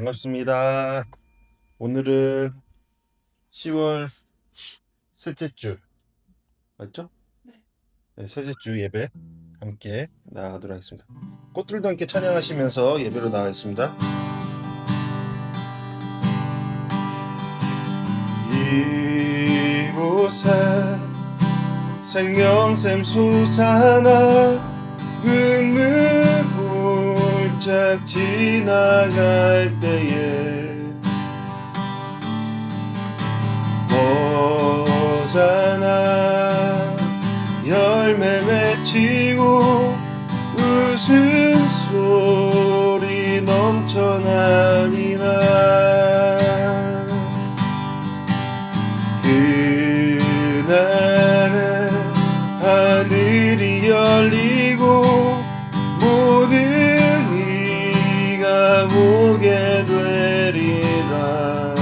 반갑습니다. 오늘은 10월 셋째 주 맞죠? 네, 셋째 주 예배 함께 나아가도록 하겠습니다. 꽃들도 함께 찬양하시면서 예배로 나가겠습니다. 이곳에 생명샘 솟아나 눈물 홀짝 지나갈 때에 호산나 열매 맺히고 웃음소리 넘쳐나리라. 그날에 하늘이 열리고 모든 이가 보게 되리라.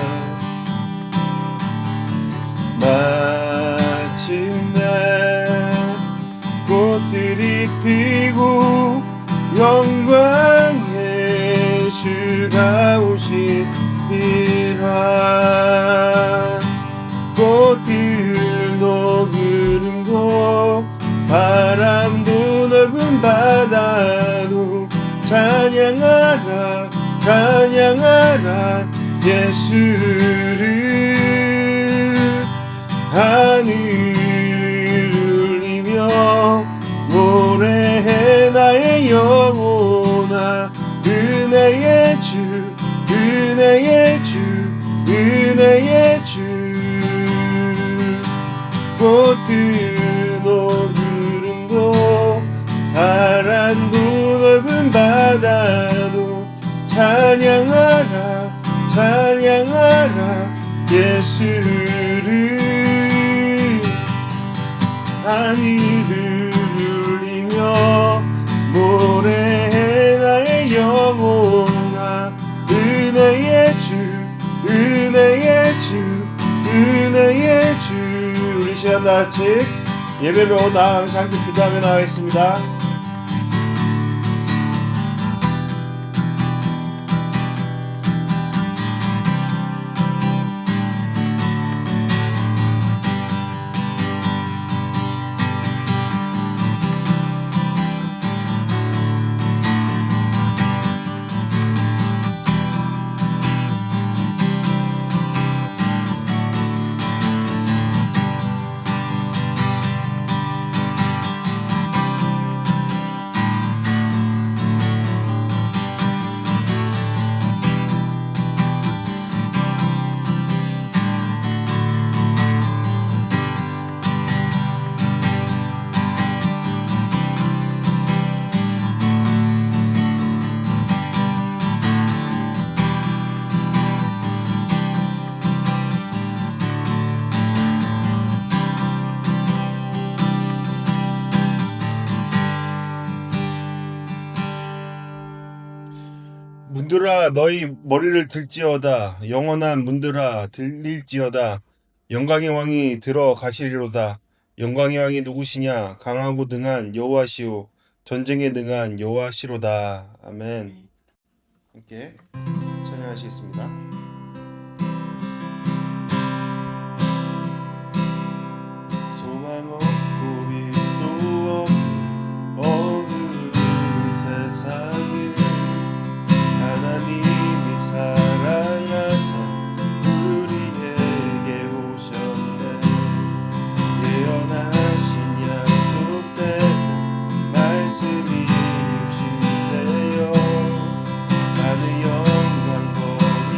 마침내 꽃들이 피고 영광의 주가 오시리라. 꽃들도 구름도 바람도 넓은 바다도 찬양하라 찬양하라 예수를. 하늘을 울리며 노래해 나의 영혼아. 은혜의 주 은혜의 주 은혜의 주. 꽃들도 구름도 바람도 넓은 바다도 찬양하라 찬양하라 예수를. 하늘을 울리며 노래해 나의 영혼아. 은혜의 주 은혜의 주 은혜의 주. 우리 시간 다 같이 예배로 나아가면서 함께 기도하며 나가겠습니다. 문들아 너희 머리를 들지어다. 영원한 문들아 들릴지어다. 영광의 왕이 들어가시리로다. 영광의 왕이 누구시냐? 강하고 능한 여호와시오. 전쟁에 능한 여호와시로다. 아멘. 함께 찬양하시겠습니다. 소망 없고 빛도 없는 어두운 세상을 하나님이 사랑하사 우리에게 오셨네. 예언하신 약속대로 말씀이 이루신대요. 하늘 영광 거기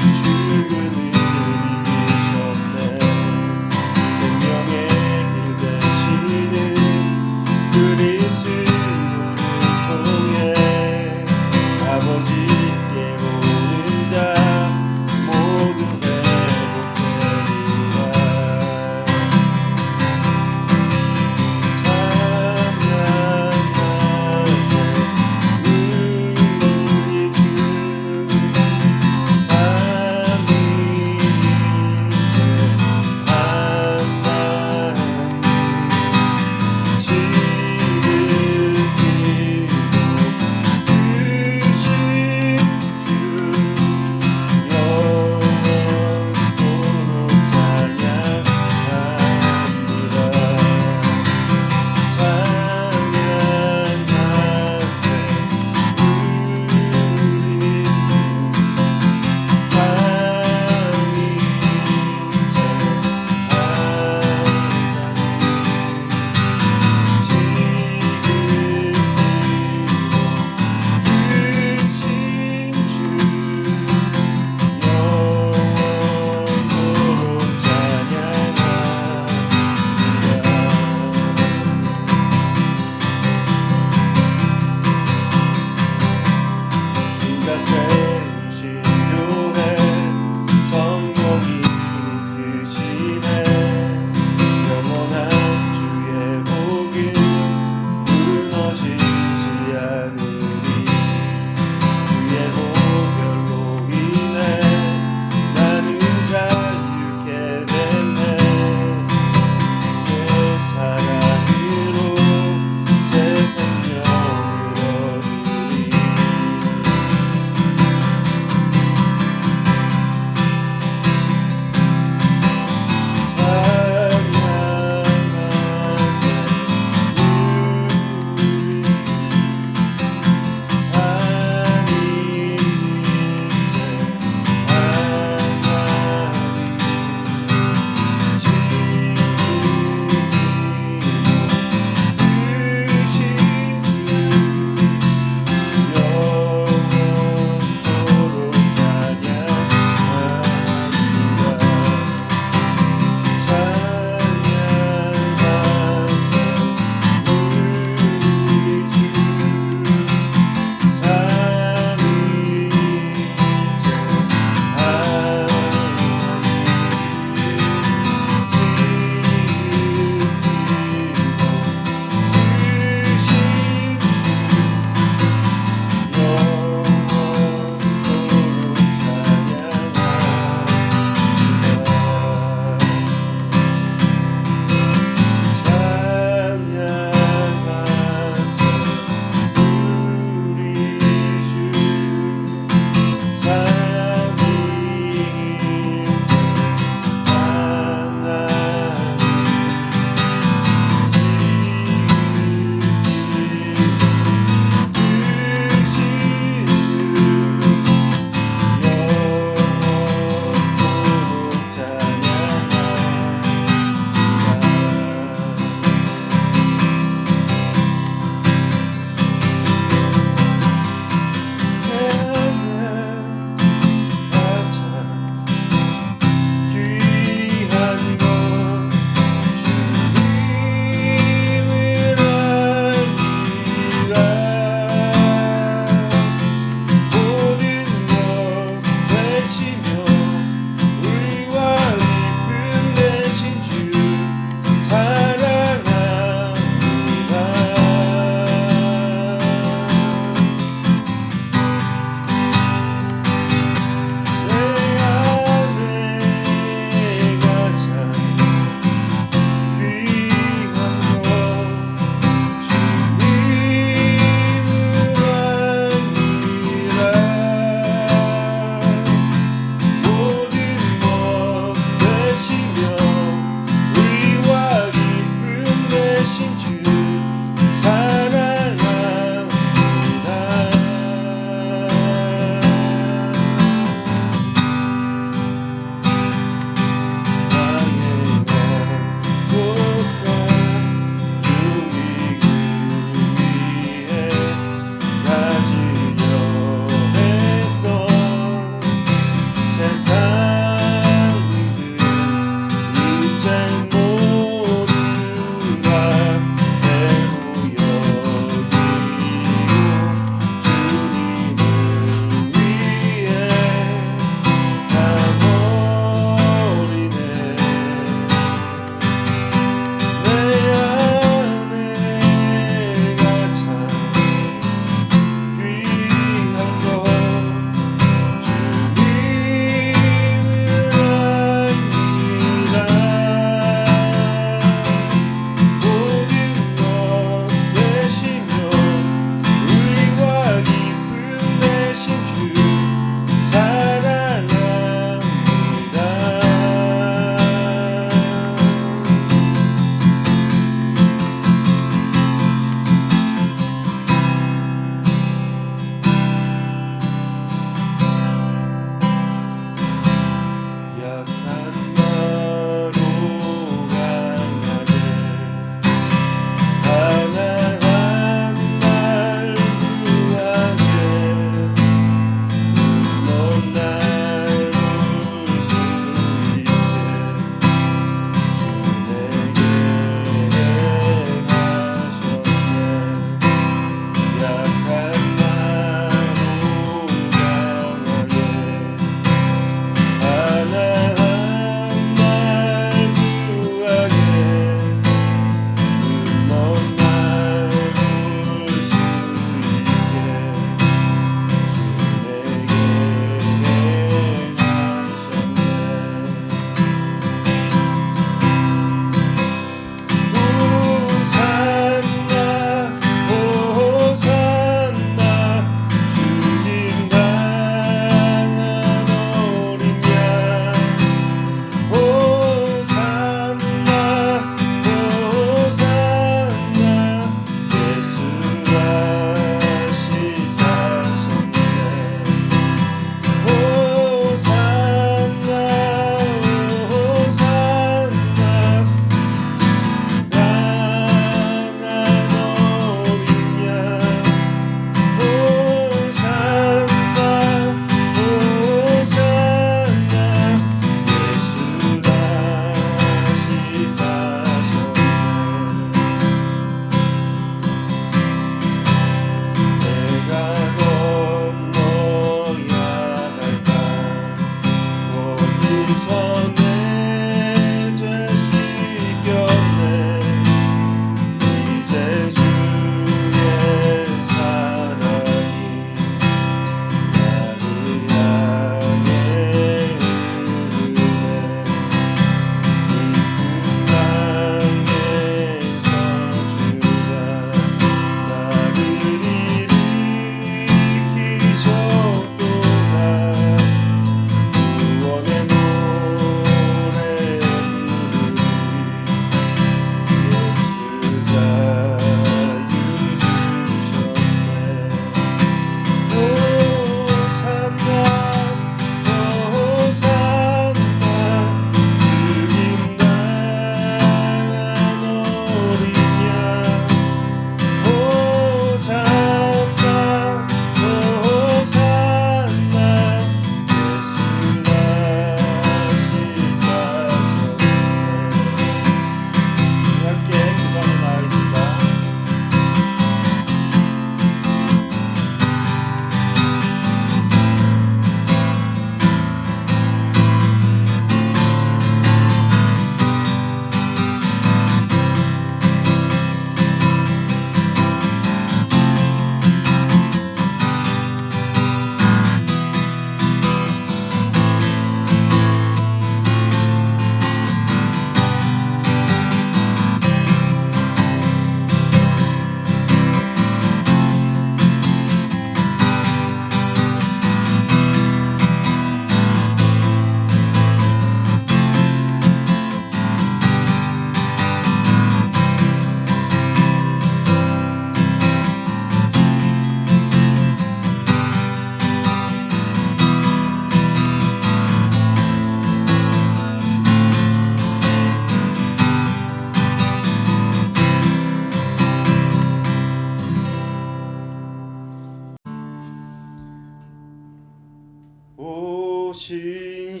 오 신실하신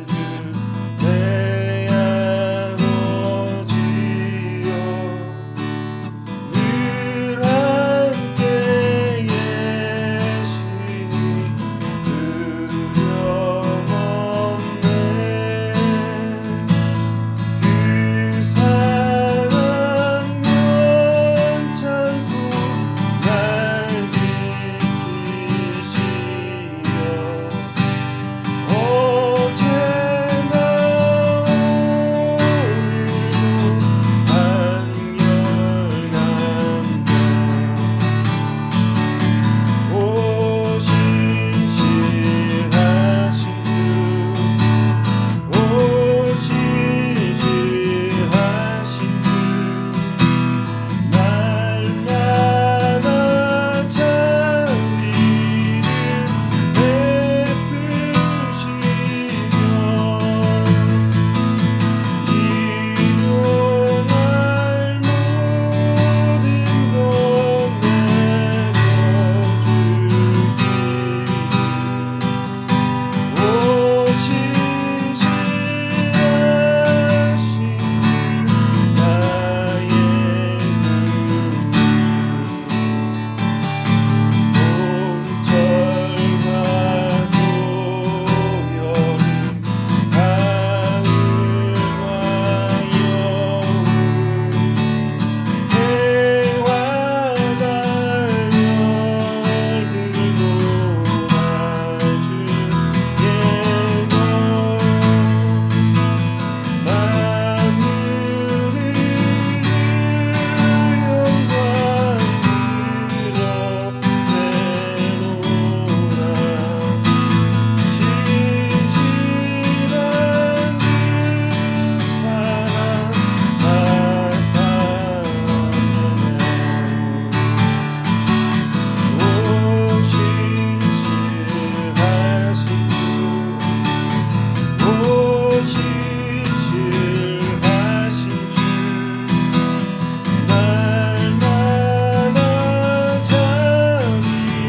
주 내 아버지여 늘 함께 계시니 두려움없네 그 사랑 연찬고 날 지키시며 어제나 오늘도 한결같네 오 신실하신 주 오 신실하신 주 날마다 자비를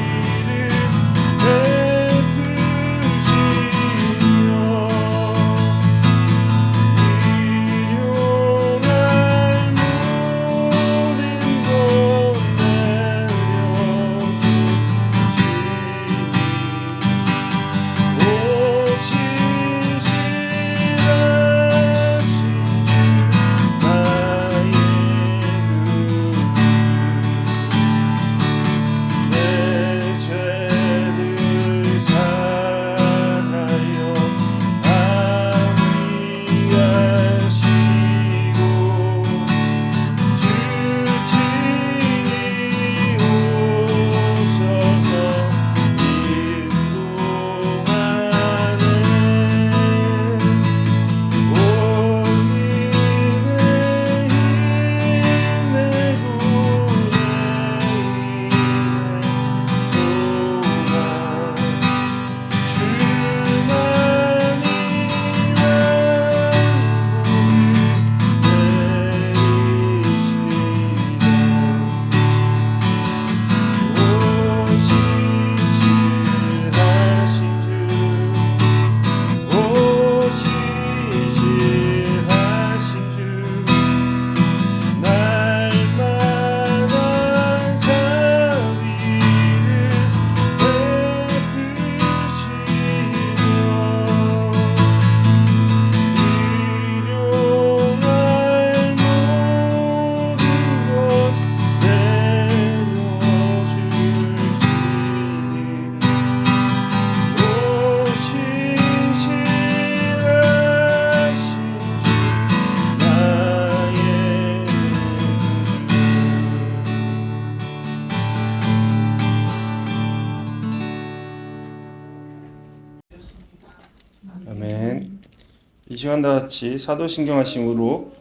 이 시간 다 같이 사도신경 하심으로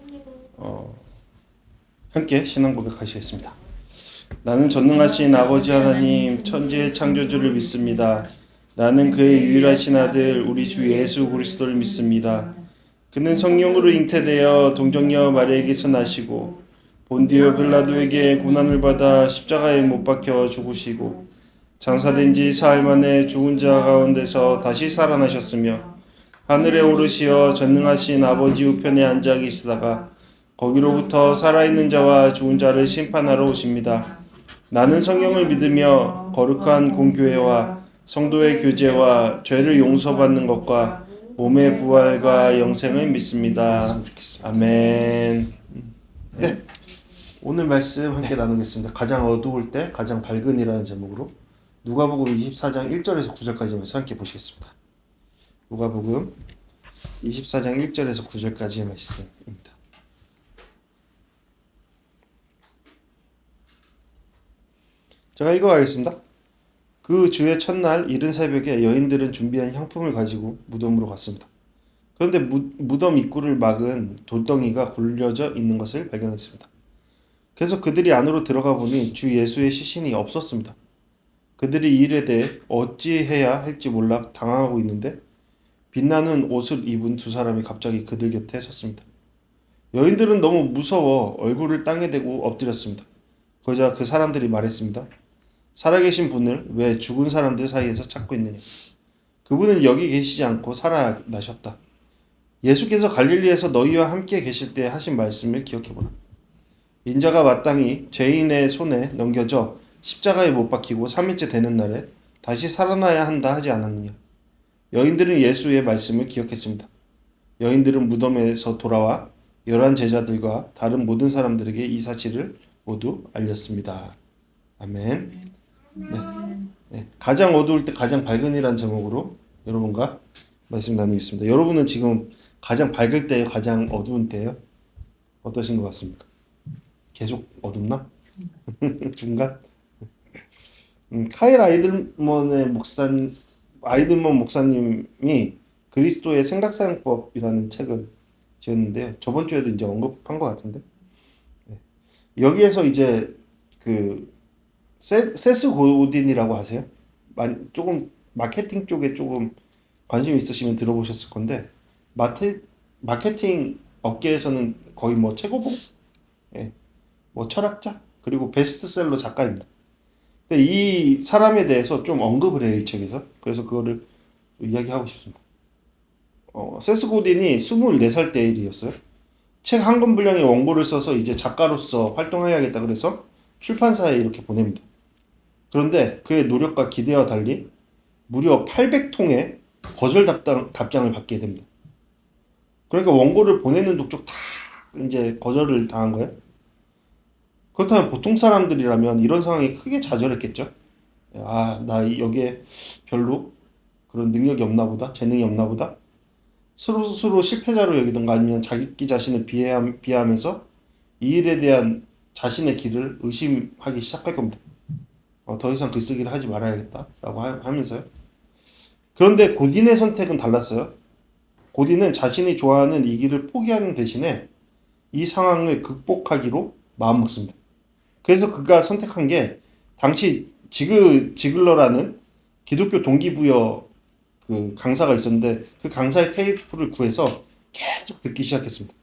함께 신앙 고백하시겠습니다. 나는 전능하신 아버지 하나님 천지의 창조주를 믿습니다. 나는 그의 유일하신 아들 우리 주 예수 그리스도를 믿습니다. 그는 성령으로 잉태되어 동정녀 마리아에게서 나시고 본디오 빌라도에게 고난을 받아 십자가에 못 박혀 죽으시고 장사된 지 사흘 만에 죽은 자 가운데서 다시 살아나셨으며 하늘에 오르시어 전능하신 아버지 우편에 앉아 계시다가 거기로부터 살아있는 자와 죽은 자를 심판하러 오십니다. 나는 성경을 믿으며 거룩한 공교회와 성도의 교제와 죄를 용서받는 것과 몸의 부활과 영생을 믿습니다. 아멘. 네, 오늘 말씀 함께 나누겠습니다. 가장 어두울 때 가장 밝은이라는 제목으로 누가복음 24장 1절에서 9절까지 말씀 함께 보시겠습니다. 누가복음 24장 1절에서 9절까지의 말씀입니다. 제가 읽어가겠습니다. 그 주의 첫날 이른 새벽에 여인들은 준비한 향품을 가지고 무덤으로 갔습니다. 그런데 무덤 입구를 막은 돌덩이가 굴려져 있는 것을 발견했습니다. 그래서 그들이 안으로 들어가 보니 주 예수의 시신이 없었습니다. 그들이 이 일에 대해 어찌해야 할지 몰라 당황하고 있는데 빛나는 옷을 입은 두 사람이 갑자기 그들 곁에 섰습니다. 여인들은 너무 무서워 얼굴을 땅에 대고 엎드렸습니다. 그러자 그 사람들이 말했습니다. 살아계신 분을 왜 죽은 사람들 사이에서 찾고 있느냐? 그분은 여기 계시지 않고 살아나셨다. 예수께서 갈릴리에서 너희와 함께 계실 때 하신 말씀을 기억해보라. 인자가 마땅히 죄인의 손에 넘겨져 십자가에 못 박히고 3일째 되는 날에 다시 살아나야 한다 하지 않았느냐? 여인들은 예수의 말씀을 기억했습니다. 여인들은 무덤에서 돌아와 11 제자들과 다른 모든 사람들에게 이 사실을 모두 알렸습니다. 아멘. 네. 가장 어두울 때 가장 밝은이라는 제목으로 여러분과 말씀 나누겠습니다. 여러분은 지금 가장 밝을 때예요? 가장 어두운 때예요? 어떠신 것 같습니까? 계속 어둡나? 중간? 카일 아이들먼 목사님이 그리스도의 생각사용법이라는 책을 지었는데요. 저번 주에도 이제 언급한 것 같은데 여기에서 이제 그 세스 고딘이라고 하세요? 조금 마케팅 쪽에 조금 관심 있으시면 들어보셨을 건데 마케팅 업계에서는 거의 뭐 최고봉, 뭐 철학자 그리고 베스트셀러 작가입니다. 근데 이 사람에 대해서 좀 언급을 해요, 이 책에서. 그래서 그거를 이야기하고 싶습니다. 세스 고딘이 24살 때 일이었어요. 책 한 권 분량의 원고를 써서 이제 작가로서 활동해야겠다 그래서 출판사에 이렇게 보냅니다. 그런데 그의 노력과 기대와 달리 무려 800통의 거절 답장을 받게 됩니다. 그러니까 원고를 보내는 족족 다 이제 거절을 당한 거예요. 그렇다면 보통 사람들이라면 이런 상황이 크게 좌절했겠죠. 나 여기에 별로 그런 능력이 없나 보다, 재능이 없나 보다. 스스로 실패자로 여기던가 아니면 자기 자신을 비하하면서 이 일에 대한 자신의 길을 의심하기 시작할 겁니다. 더 이상 글쓰기를 하지 말아야겠다라고 하면서요. 그런데 고딘의 선택은 달랐어요. 고딘은 자신이 좋아하는 이 길을 포기하는 대신에 이 상황을 극복하기로 마음먹습니다. 그래서 그가 선택한 게 당시 지글러라는 기독교 동기부여 그 강사가 있었는데 그 강사의 테이프를 구해서 계속 듣기 시작했습니다.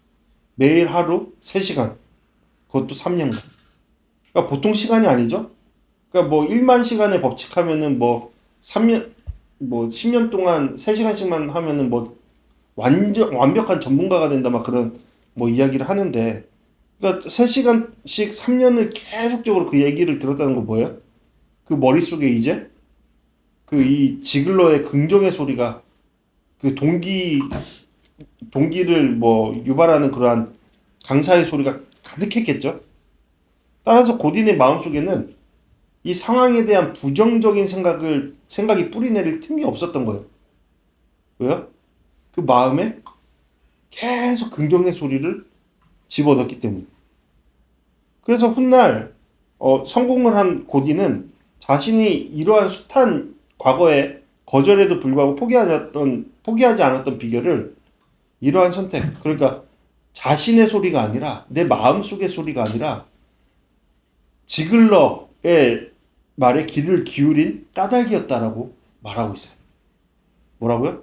매일 하루 3시간, 그것도 3년간. 그러니까 보통 시간이 아니죠. 그러니까 뭐 1만 시간의 법칙하면은 뭐 3년, 뭐 10년 동안 3시간씩만 하면은 뭐 완벽한 전문가가 된다 막 그런 뭐 이야기를 하는데, 그러니까 3시간씩 3년을 계속적으로 그 얘기를 들었다는 거 뭐예요? 그 머릿속에 이제 그 이 지글러의 긍정의 소리가 그 동기를 뭐 유발하는 그러한 강사의 소리가 가득했겠죠. 따라서 고딘의 마음속에는 이 상황에 대한 부정적인 생각이 뿌리내릴 틈이 없었던 거예요. 왜요? 그 마음에 계속 긍정의 소리를 집어넣기 때문에. 그래서 훗날 성공을 한 고딘은 자신이 이러한 숱한 과거에 거절에도 불구하고 포기하지 않았던 비결을 이러한 선택, 그러니까 자신의 소리가 아니라 내 마음속의 소리가 아니라 지글러의 말에 귀를 기울인 까닭이었다라고 말하고 있어요. 뭐라고요?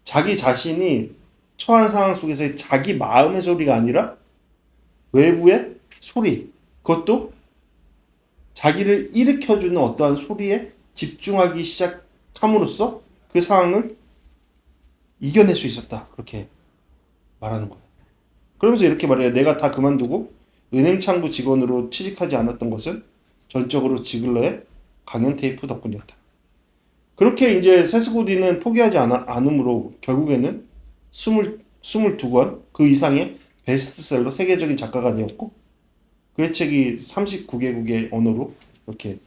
자기 자신이 처한 상황 속에서의 자기 마음의 소리가 아니라 외부의 소리, 그것도 자기를 일으켜주는 어떠한 소리에 집중하기 시작함으로써 그 상황을 이겨낼 수 있었다. 그렇게 말하는 거예요. 그러면서 이렇게 말해요. 내가 다 그만두고 은행창구 직원으로 취직하지 않았던 것은 전적으로 지글러의 강연 테이프 덕분이었다. 그렇게 이제 세스고디는 포기하지 않으므로 결국에는 22권 그 이상의 베스트셀러 세계적인 작가가 되었고 그의 책이 39개국의 언어로 이렇게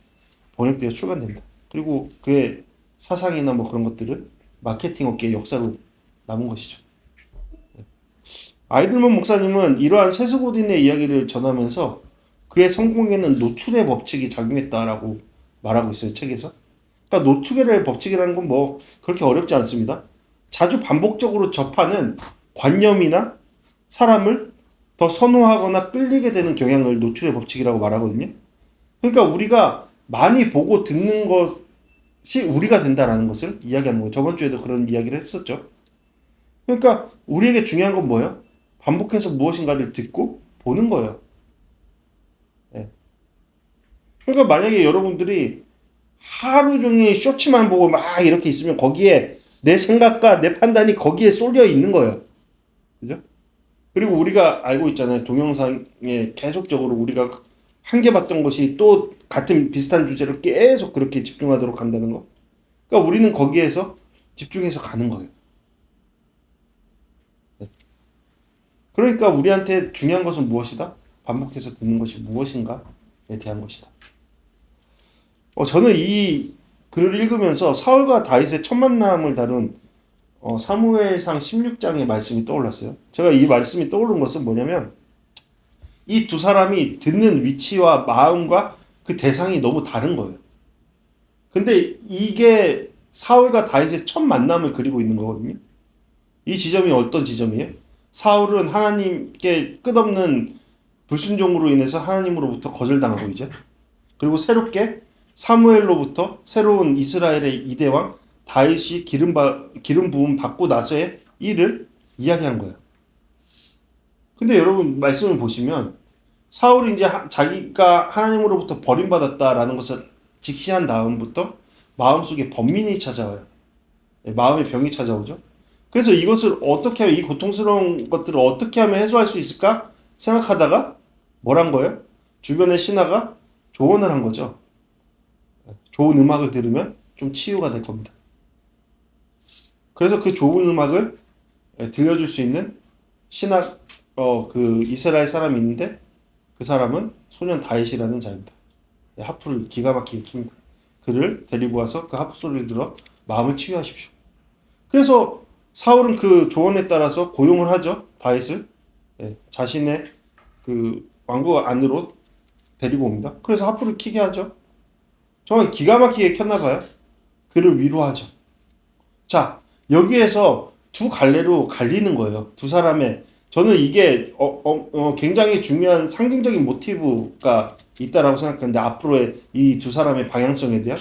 번역되어 출간됩니다. 그리고 그의 사상이나 뭐 그런 것들은 마케팅 업계의 역사로 남은 것이죠. 아이들먼 목사님은 이러한 세스고딘의 이야기를 전하면서 그의 성공에는 노출의 법칙이 작용했다라고 말하고 있어요, 책에서. 그러니까 노출의 법칙이라는 건 뭐 그렇게 어렵지 않습니다. 자주 반복적으로 접하는 관념이나 사람을 더 선호하거나 끌리게 되는 경향을 노출의 법칙이라고 말하거든요. 그러니까 우리가 많이 보고 듣는 것이 우리가 된다라는 것을 이야기하는 거예요. 저번 주에도 그런 이야기를 했었죠. 그러니까 우리에게 중요한 건 뭐예요? 반복해서 무엇인가를 듣고 보는 거예요. 네. 그러니까 만약에 여러분들이 하루 종일 쇼츠만 보고 막 이렇게 있으면 거기에 내 생각과 내 판단이 거기에 쏠려 있는 거예요. 그죠? 그리고 우리가 알고 있잖아요. 동영상에 계속적으로 우리가 한 개 봤던 것이 또 같은 비슷한 주제로 계속 그렇게 집중하도록 한다는 거. 그러니까 우리는 거기에서 집중해서 가는 거예요. 그러니까 우리한테 중요한 것은 무엇이다? 반복해서 듣는 것이 무엇인가에 대한 것이다. 저는 이 글을 읽으면서 사울과 다윗의 첫 만남을 다룬 사무엘상 16장의 말씀이 떠올랐어요. 제가 이 말씀이 떠오른 것은 뭐냐면 이 두 사람이 듣는 위치와 마음과 그 대상이 너무 다른 거예요. 근데 이게 사울과 다윗의 첫 만남을 그리고 있는 거거든요. 이 지점이 어떤 지점이에요? 사울은 하나님께 끝없는 불순종으로 인해서 하나님으로부터 거절당하고 이제 그리고 새롭게 사무엘로부터 새로운 이스라엘의 이대왕 다윗이 기름 부음 받고 나서의 일을 이야기한 거예요. 근데 여러분 말씀을 보시면 사울이 이제 자기가 하나님으로부터 버림받았다라는 것을 직시한 다음부터 마음속에 번민이 찾아와요. 마음의 병이 찾아오죠. 그래서 이것을 어떻게 하면 이 고통스러운 것들을 어떻게 하면 해소할 수 있을까 생각하다가 뭘 한 거예요? 주변의 신하가 조언을 한 거죠. 좋은 음악을 들으면 좀 치유가 될 겁니다. 그래서 그 좋은 음악을 들려줄 수 있는 신하 그 이스라엘 사람이 있는데 그 사람은 소년 다윗이라는 자입니다. 하프를 기가 막히게 킵니다. 그를 데리고 와서 그 하프 소리를 들어 마음을 치유하십시오. 그래서 사울은 그 조언에 따라서 고용을 하죠. 다윗을 자신의 그 왕국 안으로 데리고 옵니다. 그래서 하프를 키게 하죠. 정말 기가 막히게 켰나 봐요. 그를 위로하죠. 자, 여기에서 두 갈래로 갈리는 거예요. 두 사람의 저는 이게 굉장히 중요한 상징적인 모티브가 있다라고 생각하는데 앞으로의 이 두 사람의 방향성에 대한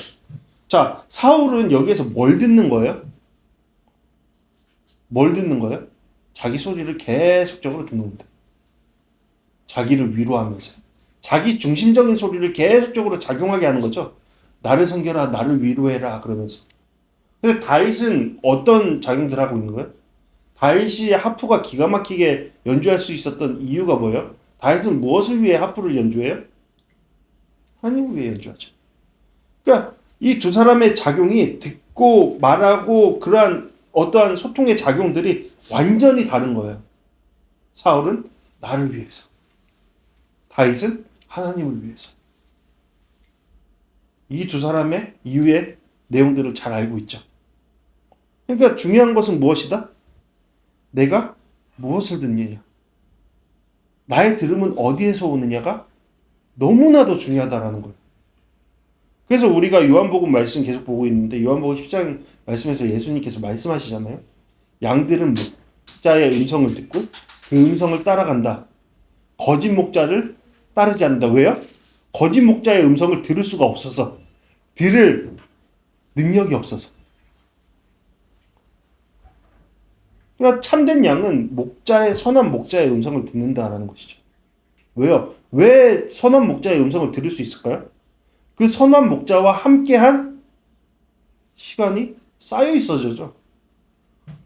자, 사울은 여기에서 뭘 듣는 거예요? 뭘 듣는 거예요? 자기 소리를 계속적으로 듣는 겁니다. 자기를 위로하면서 자기 중심적인 소리를 계속적으로 작용하게 하는 거죠. 나를 섬겨라, 나를 위로해라 그러면서. 근데 다윗은 어떤 작용들을 하고 있는 거예요? 다윗이 하프가 기가 막히게 연주할 수 있었던 이유가 뭐예요? 다윗은 무엇을 위해 하프를 연주해요? 하나님을 위해 연주하죠. 그러니까 이 두 사람의 작용이 듣고 말하고 그러한 어떠한 소통의 작용들이 완전히 다른 거예요. 사울은 나를 위해서, 다윗은 하나님을 위해서. 이 두 사람의 이유의 내용들을 잘 알고 있죠. 그러니까 중요한 것은 무엇이다? 내가 무엇을 듣느냐, 나의 들음은 어디에서 오느냐가 너무나도 중요하다라는 거예요. 그래서 우리가 요한복음 말씀 계속 보고 있는데 요한복음 10장 말씀에서 예수님께서 말씀하시잖아요. 양들은 목자의 음성을 듣고 그 음성을 따라간다. 거짓 목자를 따르지 않는다. 왜요? 거짓 목자의 음성을 들을 수가 없어서, 들을 능력이 없어서. 그러니까 참된 양은 선한 목자의 음성을 듣는다라는 것이죠. 왜요? 왜 선한 목자의 음성을 들을 수 있을까요? 그 선한 목자와 함께한 시간이 쌓여 있어져죠.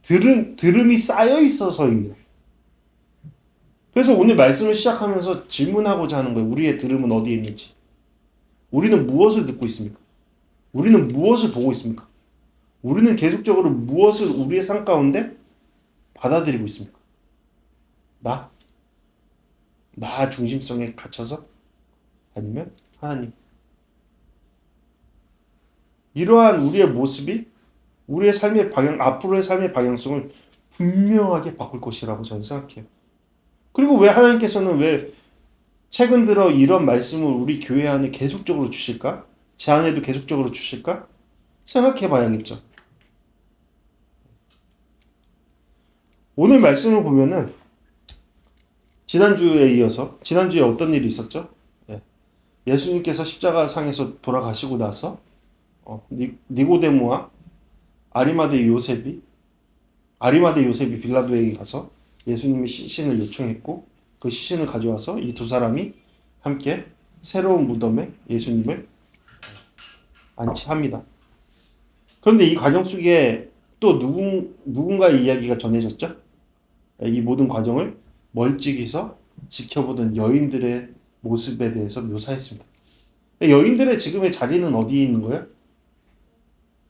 들음이 쌓여 있어서입니다. 그래서 오늘 말씀을 시작하면서 질문하고자 하는 거예요. 우리의 들음은 어디에 있는지. 우리는 무엇을 듣고 있습니까? 우리는 무엇을 보고 있습니까? 우리는 계속적으로 무엇을 우리의 삶 가운데 받아들이고 있습니까? 나 중심성에 갇혀서? 아니면 하나님? 이러한 우리의 모습이 우리의 삶의 앞으로의 삶의 방향성을 분명하게 바꿀 것이라고 저는 생각해요. 그리고 왜 하나님께서는 왜 최근 들어 이런 말씀을 우리 교회 안에 계속적으로 주실까? 제 안에도 계속적으로 주실까? 생각해 봐야겠죠. 오늘 말씀을 보면은 지난주에 이어서 지난주에 어떤 일이 있었죠? 예수님께서 십자가상에서 돌아가시고 나서 니고데모와 아리마대 요셉이 빌라도에게 가서 예수님의 시신을 요청했고 그 시신을 가져와서 이 두 사람이 함께 새로운 무덤에 예수님을 안치합니다. 그런데 이 과정 속에 또 누군가의 이야기가 전해졌죠? 이 모든 과정을 멀찍이서 지켜보던 여인들의 모습에 대해서 묘사했습니다. 여인들의 지금의 자리는 어디에 있는 거예요?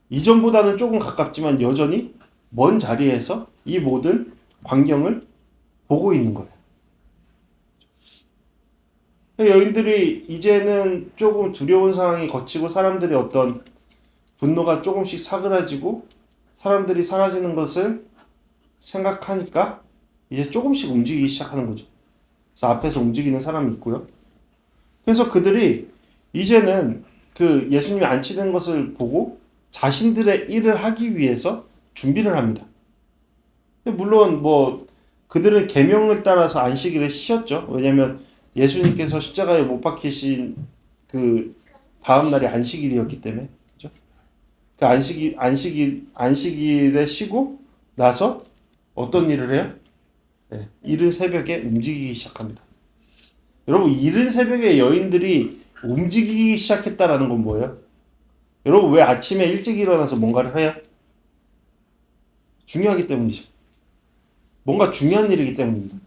이전보다는 조금 가깝지만 여전히 먼 자리에서 이 모든 광경을 보고 있는 거예요. 여인들이 이제는 조금 두려운 상황이 거치고 사람들의 어떤 분노가 조금씩 사그라지고 사람들이 사라지는 것을 생각하니까 이제 조금씩 움직이기 시작하는 거죠. 그래서 앞에서 움직이는 사람이 있고요. 그래서 그들이 이제는 그 예수님이 안치된 것을 보고 자신들의 일을 하기 위해서 준비를 합니다. 물론 그들은 계명을 따라서 안식일에 쉬었죠. 왜냐하면 예수님께서 십자가에 못 박히신 그 다음 날이 안식일이었기 때문에, 그렇죠? 그 안식일에 쉬고 나서 어떤 일을 해요? 이른 새벽에 움직이기 시작합니다. 여러분, 이른 새벽에 여인들이 움직이기 시작했다라는 건 뭐예요? 여러분, 왜 아침에 일찍 일어나서 뭔가를 해요? 중요하기 때문이죠. 뭔가 중요한 일이기 때문입니다.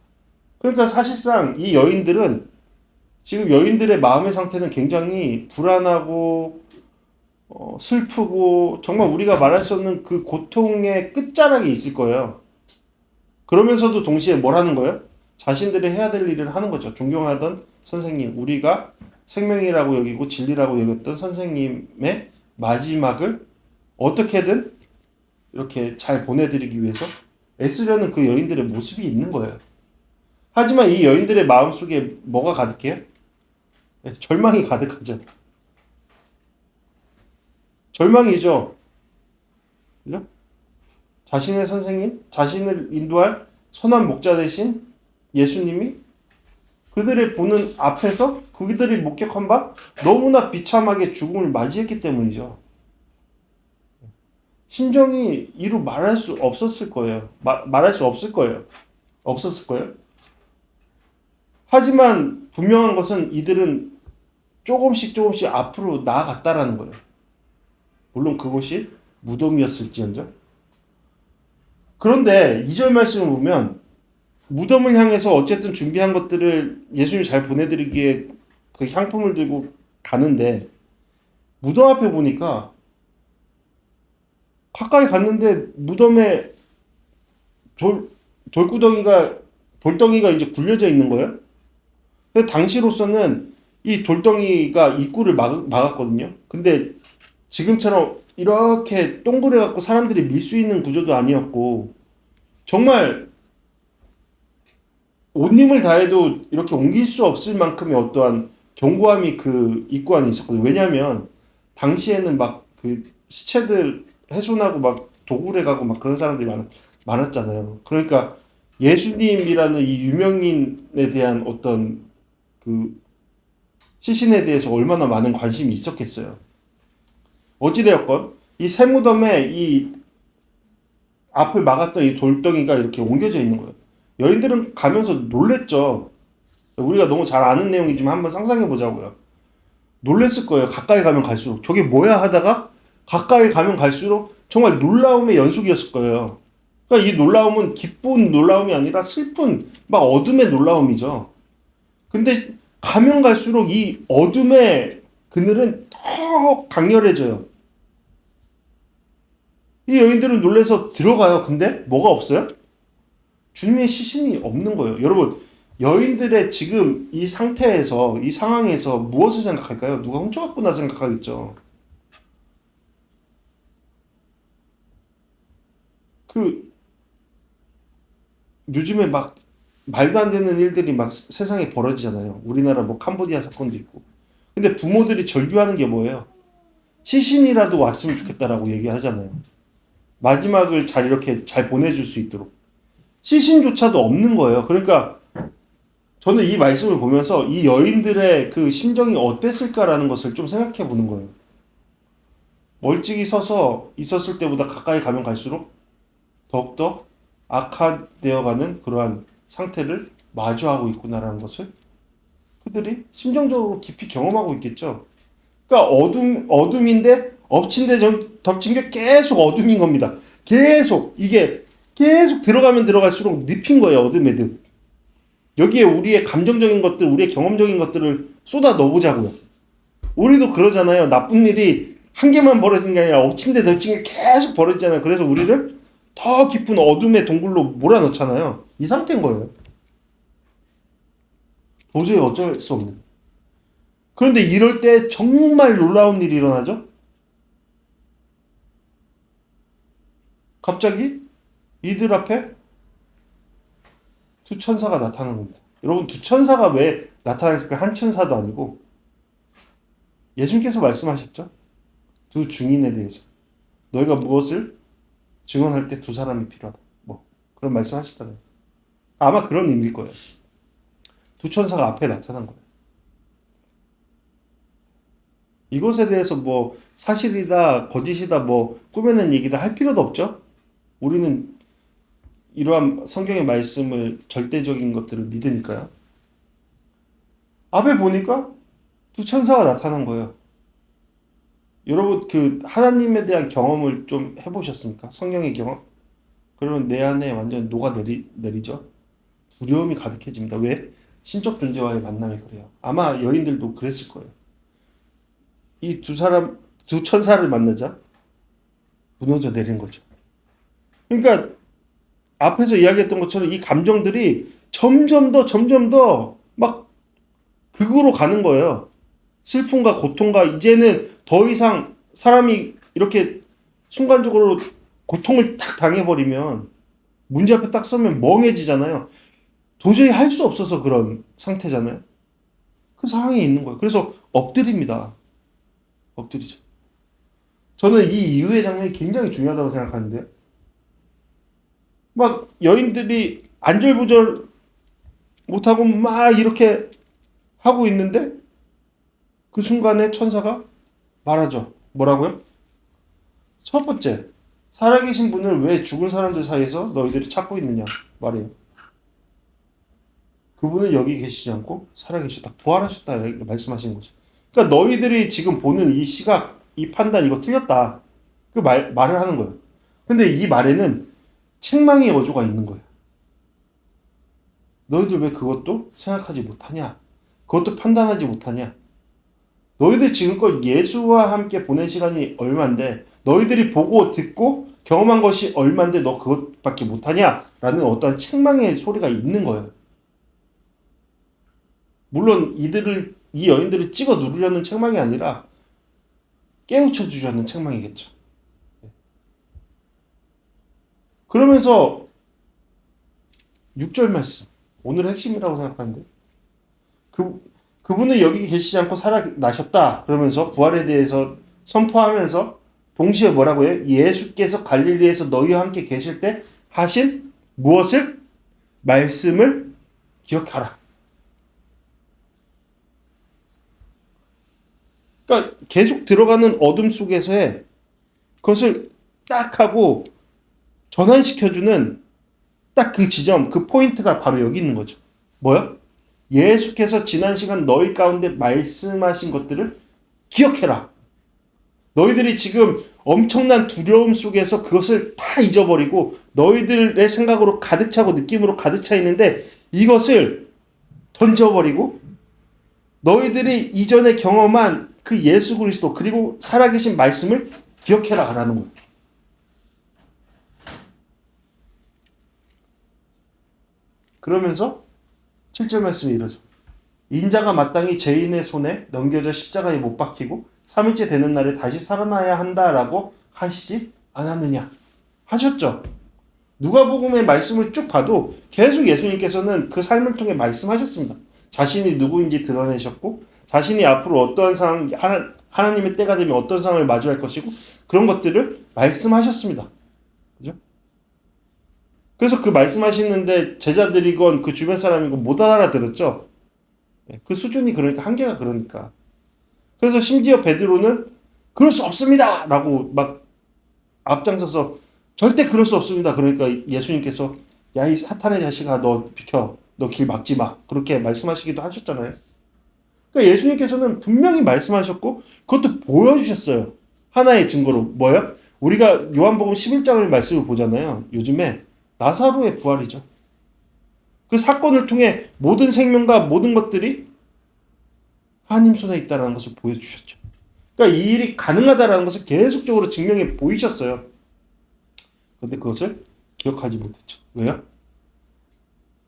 그러니까 사실상 이 여인들은 지금 여인들의 마음의 상태는 굉장히 불안하고 슬프고 정말 우리가 말할 수 없는 그 고통의 끝자락에 있을 거예요. 그러면서도 동시에 뭘 하는 거예요? 자신들이 해야 될 일을 하는 거죠. 존경하던 선생님, 우리가 생명이라고 여기고 진리라고 여겼던 선생님의 마지막을 어떻게든 이렇게 잘 보내드리기 위해서 애쓰려는 그 여인들의 모습이 있는 거예요. 하지만 이 여인들의 마음속에 뭐가 가득해요? 절망이 가득하죠. 절망이죠. 그죠? 자신의 선생님, 자신을 인도할 선한 목자 되신 예수님이 그들의 보는 앞에서 그들이 목격한 바 너무나 비참하게 죽음을 맞이했기 때문이죠. 심정이 이루 말할 수 없었을 거예요. 말할 수 없을 거예요. 없었을 거예요. 하지만 분명한 것은 이들은 조금씩 앞으로 나아갔다라는 거예요. 물론 그곳이 무덤이었을지언정. 그런데 2절 말씀을 보면 무덤을 향해서 어쨌든 준비한 것들을 예수님이 잘 보내드리기에 그 향품을 들고 가는데 무덤 앞에 보니까 가까이 갔는데 무덤에 돌덩이가 이제 굴려져 있는 거예요. 근데 당시로서는 이 돌덩이가 입구를 막았거든요. 근데 지금처럼 이렇게 동그래 갖고 사람들이 밀 수 있는 구조도 아니었고 정말 온 힘을 다해도 이렇게 옮길 수 없을 만큼의 어떠한 견고함이 그 입구 안에 있었거든요. 왜냐하면 당시에는 막 그 시체들 훼손하고 막 도굴해 가고 막 그런 사람들이 많았잖아요. 그러니까 예수님이라는 이 유명인에 대한 어떤 그 시신에 대해서 얼마나 많은 관심이 있었겠어요. 어찌되었건 이 새무덤에 이 앞을 막았던 이 돌덩이가 이렇게 옮겨져 있는 거예요. 여인들은 가면서 놀랬죠. 우리가 너무 잘 아는 내용이지만 한번 상상해 보자고요. 놀랬을 거예요. 가까이 가면 갈수록 저게 뭐야 하다가 가까이 가면 갈수록 정말 놀라움의 연속이었을 거예요. 그러니까 이 놀라움은 기쁜 놀라움이 아니라 슬픈 막 어둠의 놀라움이죠. 근데 가면 갈수록 이 어둠의 그늘은 더 강렬해져요. 이 여인들은 놀라서 들어가요. 근데 뭐가 없어요? 주님의 시신이 없는 거예요. 여러분, 여인들의 지금 이 상태에서, 이 상황에서 무엇을 생각할까요? 누가 훔쳐갔구나 생각하겠죠. 그 요즘에 막 말도 안 되는 일들이 막 세상에 벌어지잖아요. 우리나라 뭐 캄보디아 사건도 있고. 근데 부모들이 절규하는 게 뭐예요? 시신이라도 왔으면 좋겠다라고 얘기하잖아요. 마지막을 잘 이렇게 잘 보내줄 수 있도록. 시신조차도 없는 거예요. 그러니까 저는 이 말씀을 보면서 이 여인들의 그 심정이 어땠을까라는 것을 좀 생각해 보는 거예요. 멀찍이 서서 있었을 때보다 가까이 가면 갈수록 더욱더 악화되어가는 그러한 상태를 마주하고 있구나라는 것을 그들이 심정적으로 깊이 경험하고 있겠죠. 그러니까 어둠인데 덮친 게 계속 어둠인 겁니다. 계속 이게 계속 들어가면 들어갈수록 늪인 거예요. 어둠의 늪. 여기에 우리의 감정적인 것들, 우리의 경험적인 것들을 쏟아 넣어보자고요. 우리도 그러잖아요. 나쁜 일이 한 개만 벌어진 게 아니라 엎친 데 덮친 게 계속 벌어지잖아요. 그래서 우리를 더 깊은 어둠의 동굴로 몰아넣잖아요. 이 상태인 거예요. 도저히 어쩔 수 없는. 그런데 이럴 때 정말 놀라운 일이 일어나죠. 갑자기 이들 앞에 두 천사가 나타나는 겁니다. 여러분, 두 천사가 왜 나타났을까? 한 천사도 아니고 예수님께서 말씀하셨죠. 두 증인에 대해서 너희가 무엇을 증언할 때 두 사람이 필요하다. 뭐 그런 말씀하셨잖아요. 아마 그런 의미일 거예요. 두 천사가 앞에 나타난 거예요. 이것에 대해서 뭐 사실이다, 거짓이다, 뭐 꾸며낸 얘기다 할 필요도 없죠. 우리는 이러한 성경의 말씀을 절대적인 것들을 믿으니까요. 앞에 보니까 두 천사가 나타난 거예요. 여러분, 그 하나님에 대한 경험을 좀 해보셨습니까? 성경의 경험? 그러면 내 안에 완전 녹아내리죠. 두려움이 가득해집니다. 왜? 신적 존재와의 만남이 그래요. 아마 여인들도 그랬을 거예요. 이 두 천사를 만나자 무너져 내린 거죠. 그러니까 앞에서 이야기했던 것처럼 이 감정들이 점점 더 막 극으로 가는 거예요. 슬픔과 고통과 이제는 더 이상 사람이 이렇게 순간적으로 고통을 딱 당해버리면 문제 앞에 딱 서면 멍해지잖아요. 도저히 할 수 없어서 그런 상태잖아요. 그 상황에 있는 거예요. 그래서 엎드립니다. 엎드리죠. 저는 이 이후의 장면이 굉장히 중요하다고 생각하는데요. 막 여인들이 안절부절 못하고 막 이렇게 하고 있는데 그 순간에 천사가 말하죠. 뭐라고요? 첫 번째, 살아계신 분을 왜 죽은 사람들 사이에서 너희들이 찾고 있느냐 말이에요. 그분은 여기 계시지 않고 살아계셨다. 부활하셨다 이렇게 말씀하시는 거죠. 그러니까 너희들이 지금 보는 이 시각, 이 판단 이거 틀렸다. 그 말을 하는 거예요. 근데 이 말에는 책망의 어조가 있는 거예요. 너희들 왜 그것도 생각하지 못하냐? 그것도 판단하지 못하냐? 너희들 지금껏 예수와 함께 보낸 시간이 얼만데 너희들이 보고 듣고 경험한 것이 얼만데 너 그것밖에 못하냐? 라는 어떠한 책망의 소리가 있는 거예요. 물론 이 여인들을 찍어 누르려는 책망이 아니라 깨우쳐 주려는 책망이겠죠. 그러면서 6절 말씀, 오늘의 핵심이라고 생각하는데 그분은 여기 계시지 않고 살아나셨다. 그러면서 부활에 대해서 선포하면서 동시에 뭐라고 해요? 예수께서 갈릴리에서 너희와 함께 계실 때 하신 무엇을? 말씀을 기억하라. 그러니까 계속 들어가는 어둠 속에서의 그것을 딱 하고 전환시켜주는 딱 그 지점, 그 포인트가 바로 여기 있는 거죠. 뭐요? 예수께서 지난 시간 너희 가운데 말씀하신 것들을 기억해라. 너희들이 지금 엄청난 두려움 속에서 그것을 다 잊어버리고 너희들의 생각으로 가득 차고 느낌으로 가득 차 있는데 이것을 던져버리고 너희들이 이전에 경험한 그 예수 그리스도 그리고 살아계신 말씀을 기억해라 라는 거예요. 그러면서 7절 말씀이 이러죠. 인자가 마땅히 죄인의 손에 넘겨져 십자가에 못 박히고 3일째 되는 날에 다시 살아나야 한다라고 하시지 않았느냐. 하셨죠. 누가복음의 말씀을 쭉 봐도 계속 예수님께서는 그 삶을 통해 말씀하셨습니다. 자신이 누구인지 드러내셨고 자신이 앞으로 어떠한 상황, 하나님의 때가 되면 어떤 상황을 마주할 것이고 그런 것들을 말씀하셨습니다. 그죠? 그래서 그 말씀하시는데 제자들이건 그 주변 사람이건 못 알아들었죠. 그 수준이 그러니까 한계가 그러니까. 그래서 심지어 베드로는 그럴 수 없습니다! 라고 막 앞장서서 절대 그럴 수 없습니다. 그러니까 예수님께서 야, 이 사탄의 자식아, 너 비켜. 너 길 막지 마. 그렇게 말씀하시기도 하셨잖아요. 그러니까 예수님께서는 분명히 말씀하셨고 그것도 보여주셨어요. 하나의 증거로. 뭐예요? 우리가 요한복음 11장을 말씀을 보잖아요. 요즘에 나사로의 부활이죠. 그 사건을 통해 모든 생명과 모든 것들이 하나님 손에 있다는 것을 보여주셨죠. 그러니까 이 일이 가능하다는 것을 계속적으로 증명해 보이셨어요. 그런데 그것을 기억하지 못했죠. 왜요?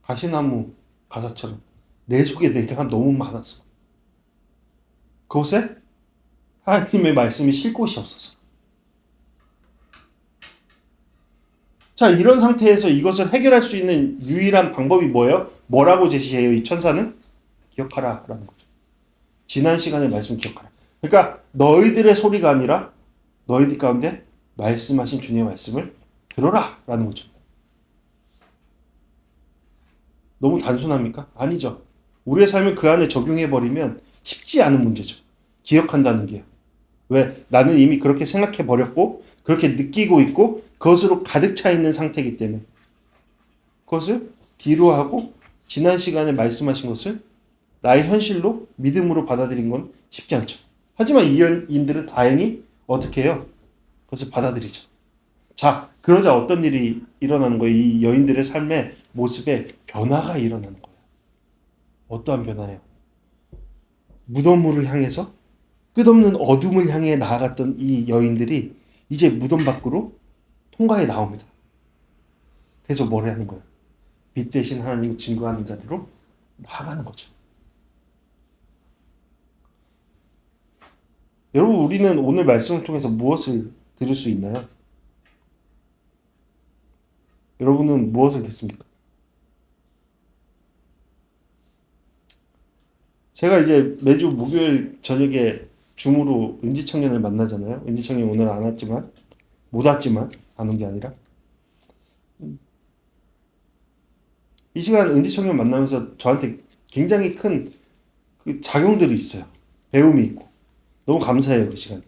가시나무 가사처럼 내 속에 내가 너무 많아서 그곳에 하나님의 말씀이 쉴 곳이 없어서. 자, 이런 상태에서 이것을 해결할 수 있는 유일한 방법이 뭐예요? 뭐라고 제시해요? 이 천사는? 기억하라 라는 거죠. 지난 시간의 말씀 기억하라. 그러니까 너희들의 소리가 아니라 너희들 가운데 말씀하신 주님의 말씀을 들어라 라는 거죠. 너무 단순합니까? 아니죠. 우리의 삶을 그 안에 적용해버리면 쉽지 않은 문제죠. 기억한다는 게요. 왜? 나는 이미 그렇게 생각해버렸고 그렇게 느끼고 있고 그것으로 가득 차 있는 상태이기 때문에 그것을 뒤로 하고 지난 시간에 말씀하신 것을 나의 현실로 믿음으로 받아들인 건 쉽지 않죠. 하지만 이 여인들은 다행히 어떻게 해요? 그것을 받아들이죠. 자, 그러자 어떤 일이 일어나는 거예요? 이 여인들의 삶의 모습에 변화가 일어나는 거예요. 어떠한 변화예요? 무덤으로 향해서 끝없는 어둠을 향해 나아갔던 이 여인들이 이제 무덤 밖으로 통과해 나옵니다. 그래서 뭘 하는 거예요? 빛 대신 하나님을 증거하는 자리로 나아가는 거죠. 여러분, 우리는 오늘 말씀을 통해서 무엇을 들을 수 있나요? 여러분은 무엇을 듣습니까? 제가 이제 매주 목요일 저녁에 줌으로 은지청년을 만나잖아요. 은지청년 오늘 안 왔지만, 못 왔지만, 안 온 게 아니라. 이 시간 은지청년 만나면서 저한테 굉장히 큰 그 작용들이 있어요. 배움이 있고. 너무 감사해요, 그 시간.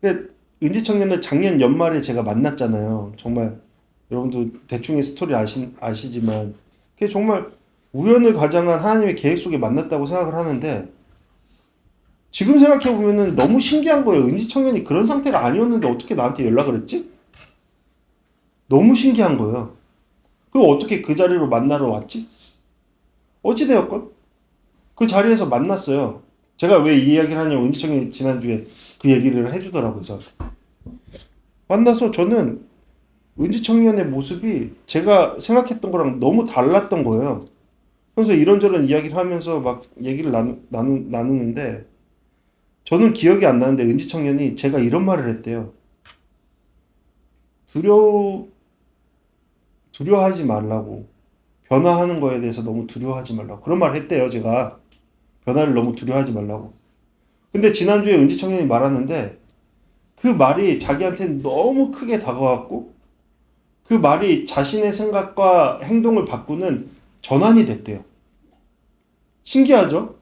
근데 은지청년을 작년 연말에 제가 만났잖아요. 정말 여러분도 대충의 스토리 아시지만 그게 정말 우연을 가장한 하나님의 계획 속에 만났다고 생각을 하는데 지금 생각해보면 너무 신기한 거예요. 은지청년이 그런 상태가 아니었는데 어떻게 나한테 연락을 했지? 너무 신기한 거예요. 그리고 어떻게 그 자리로 만나러 왔지? 어찌되었건 그 자리에서 만났어요. 제가 왜 이 이야기를 하냐면 은지청년이 지난주에 그 얘기를 해주더라고요. 저한테. 만나서 저는 은지청년의 모습이 제가 생각했던 거랑 너무 달랐던 거예요. 그래서 이런저런 이야기를 하면서 막 얘기를 나누는데 저는 기억이 안 나는데 은지청년이 제가 이런 말을 했대요. 두려워하지 말라고. 변화하는 거에 대해서 너무 두려워하지 말라고. 그런 말을 했대요, 제가. 변화를 너무 두려워하지 말라고. 근데 지난주에 은지청년이 말하는데 그 말이 자기한테 너무 크게 다가왔고 그 말이 자신의 생각과 행동을 바꾸는 전환이 됐대요. 신기하죠?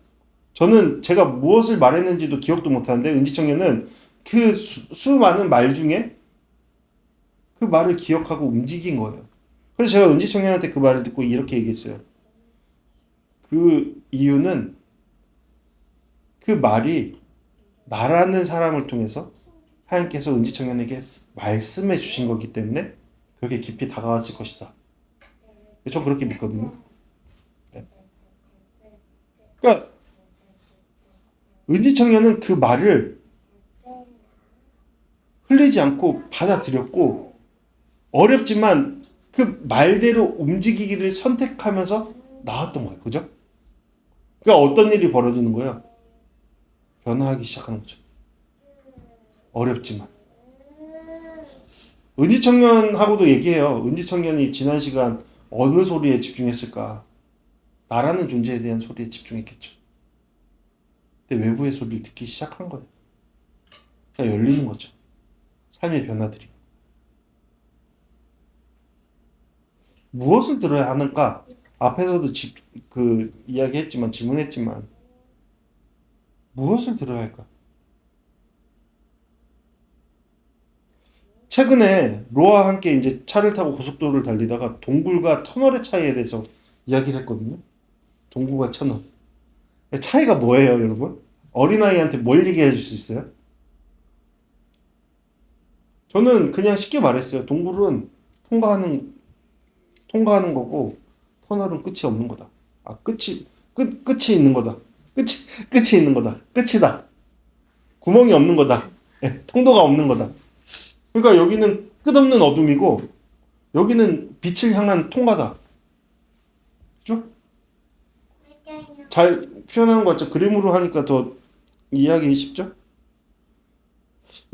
저는 제가 무엇을 말했는지도 기억도 못하는데 은지청년은 그 수많은 말 중에 그 말을 기억하고 움직인 거예요. 그래서 제가 은지청년한테 그 말을 듣고 이렇게 얘기했어요. 그 이유는 그 말이 나라는 사람을 통해서 하나님께서 은지청년에게 말씀해 주신 거기 때문에 그렇게 깊이 다가왔을 것이다. 전 그렇게 믿거든요. 네. 그러니까 은지청년은 그 말을 흘리지 않고 받아들였고 어렵지만 그 말대로 움직이기를 선택하면서 나왔던 거예요. 그죠? 그러니까 어떤 일이 벌어지는 거예요? 변화하기 시작하는 거죠. 어렵지만. 은지청년하고도 얘기해요. 은지청년이 지난 시간 어느 소리에 집중했을까? 나라는 존재에 대한 소리에 집중했겠죠. 근데 외부의 소리를 듣기 시작한 거예요. 그러니까 열리는 거죠. 삶의 변화들이. 무엇을 들어야 하는가? 앞에서도 이야기했지만, 질문했지만, 무엇을 들어야 할까? 최근에 로아와 함께 이제 차를 타고 고속도로를 달리다가 동굴과 터널의 차이에 대해서 이야기를 했거든요. 동굴과 터널. 차이가 뭐예요, 여러분? 어린아이한테 뭘 얘기해 줄 수 있어요? 저는 그냥 쉽게 말했어요. 동굴은 통과하는 거고, 터널은 끝이 없는 거다. 끝이 있는 거다. 끝이 있는 거다. 끝이다. 구멍이 없는 거다. 통도가 없는 거다. 그러니까 여기는 끝없는 어둠이고, 여기는 빛을 향한 통과다. 그죠? 잘 표현하는 것 같죠? 그림으로 하니까 더 이해하기 쉽죠?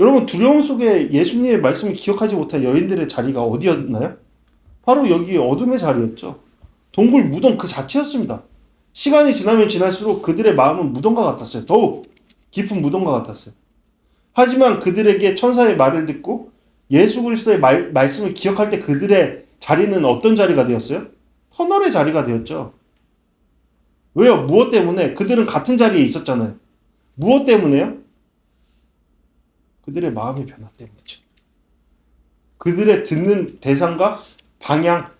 여러분, 두려움 속에 예수님의 말씀을 기억하지 못한 여인들의 자리가 어디였나요? 바로 여기 어둠의 자리였죠. 동굴 무덤 그 자체였습니다. 시간이 지나면 지날수록 그들의 마음은 무덤과 같았어요. 더욱 깊은 무덤과 같았어요. 하지만 그들에게 천사의 말을 듣고 예수 그리스도의 말씀을 기억할 때 그들의 자리는 어떤 자리가 되었어요? 터널의 자리가 되었죠. 왜요? 무엇 때문에? 그들은 같은 자리에 있었잖아요. 무엇 때문에요? 그들의 마음의 변화 때문이죠. 그들의 듣는 대상과 방향,